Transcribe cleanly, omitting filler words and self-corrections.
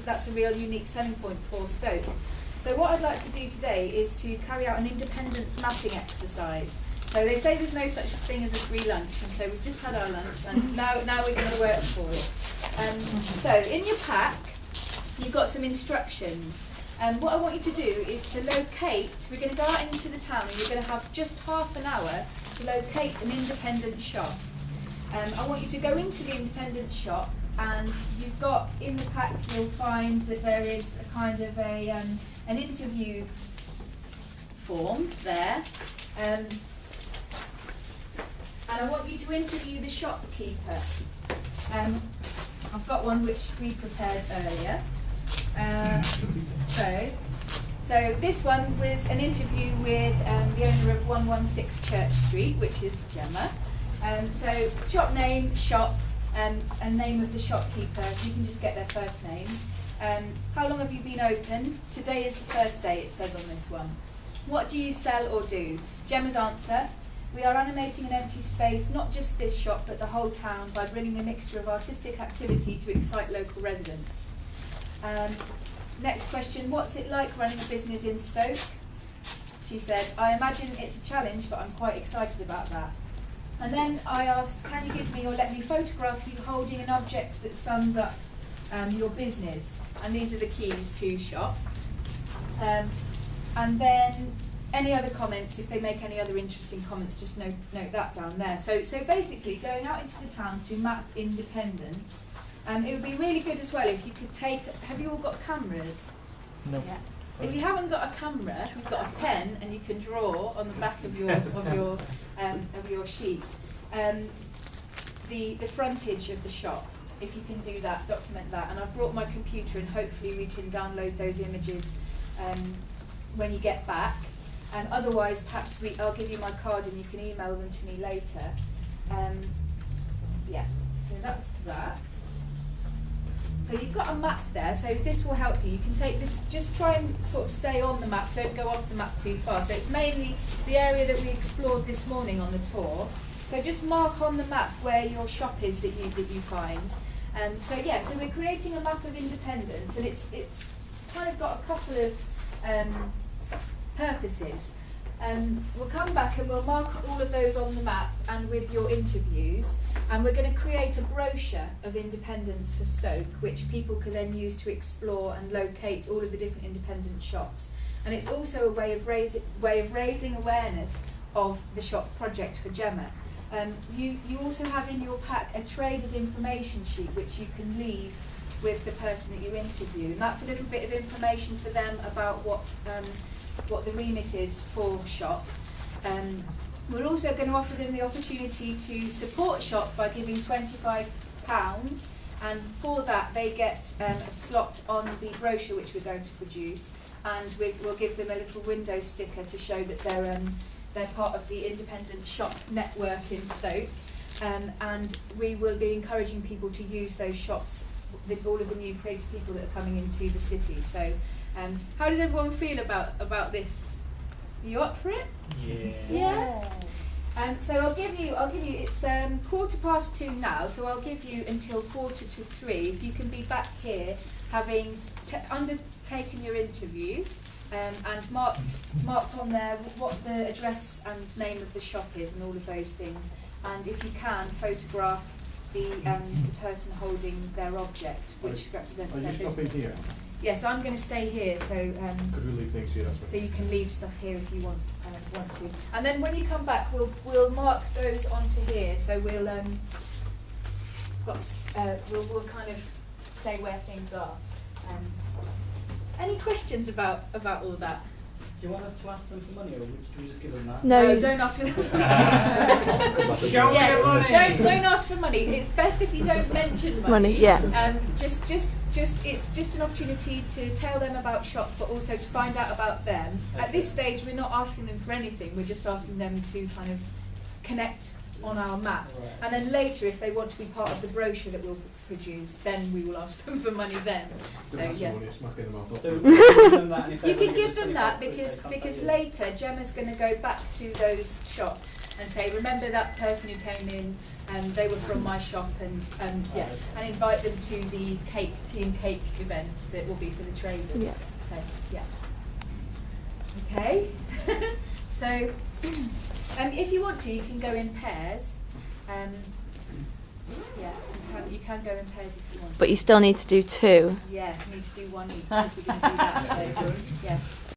that's a real unique selling point for Stoke. So what I'd like to do today is to carry out an independence mapping exercise. So they say there's no such thing as a free lunch, and so we've just had our lunch, and now we're going to work for it. So in your pack, you've got some instructions. And what I want you to do is to locate, we're going to go out into the town, and you're going to have just half an hour to locate an independent shop. I want you to go into the independent shop, and you've got in the pack, you'll find that there is a kind of an interview form there. And I want you to interview the shopkeeper. I've got one which we prepared earlier. So this one was an interview with the owner of 116 Church Street, which is Gemma. So shop name, shop, and name of the shopkeeper. You can just get their first name. How long have you been open? Today is the first day, it says on this one. What do you sell or do? Gemma's answer: we are animating an empty space, not just this shop, but the whole town, by bringing a mixture of artistic activity to excite local residents. Next question: what's it like running a business in Stoke? She said, I imagine it's a challenge, but I'm quite excited about that. And then I asked, can you give me or let me photograph you holding an object that sums up your business? And these are the keys to shop. And then any other comments, if they make any other interesting comments, just note that down there. So basically, going out into the town to map independence. It would be really good as well if you could take. Have you all got cameras? No. Yeah. If you haven't got a camera, you've got a pen, and you can draw on the back of your sheet the frontage of the shop. If you can do that, document that. And I've brought my computer, and hopefully we can download those images when you get back. Otherwise, perhaps I'll give you my card, and you can email them to me later. Yeah. So that's that. So you've got a map there, so this will help you. You can take this, just try and sort of stay on the map, don't go off the map too far. So it's mainly the area that we explored this morning on the tour. So just mark on the map where your shop is that you find. So yeah, so we're creating a map of independence, and it's kind of got a couple of purposes. We'll come back and we'll mark all of those on the map and with your interviews, and we're going to create a brochure of independence for Stoke, which people can then use to explore and locate all of the different independent shops. And it's also a way of raising awareness of the shop project for Gemma. You also have in your pack a traders information sheet, which you can leave with the person that you interview, and that's a little bit of information for them about what the remit is for shop. We're also going to offer them the opportunity to support shop by giving £25, and for that they get a slot on the brochure which we're going to produce, and we'll give them a little window sticker to show that they're part of the independent shop network in Stoke, and we will be encouraging people to use those shops with all of the new creative people that are coming into the city. So how does everyone feel about this? Are you up for it? Yeah. So I'll give you. It's 2:15 now, so I'll give you until 2:45. If you can be back here, having undertaken your interview, and marked on there what the address and name of the shop is, and all of those things. And if you can, photograph the person holding their object, which represents their business. Are you stopping here? Yes, I'm going to stay here, so could we leave things here? So you can leave stuff here if you want to. And then when you come back, we'll mark those onto here. So we'll kind of say where things are. Any questions about all of that? Do you want us to ask them for money, or should we just give them that? No, don't ask for money. Don't ask for money. It's best if you don't mention money. It's just an opportunity to tell them about shop, but also to find out about them. Okay. At this stage, we're not asking them for anything. We're just asking them to kind of connect on our map. Right. And then later, if they want to be part of the brochure that we'll produce, then we will ask them for money then. So yeah. You can give them that because later Gemma's going to go back to those shops and say, remember that person who came in They were from my shop, and invite them to the tea and cake event that will be for the traders. Yeah. So yeah. Okay. So if you want to, you can go in pairs. Yeah, you can go in pairs if you want. But you still need to do 2. Yeah, you need to do one each if you're going to do that. So yeah.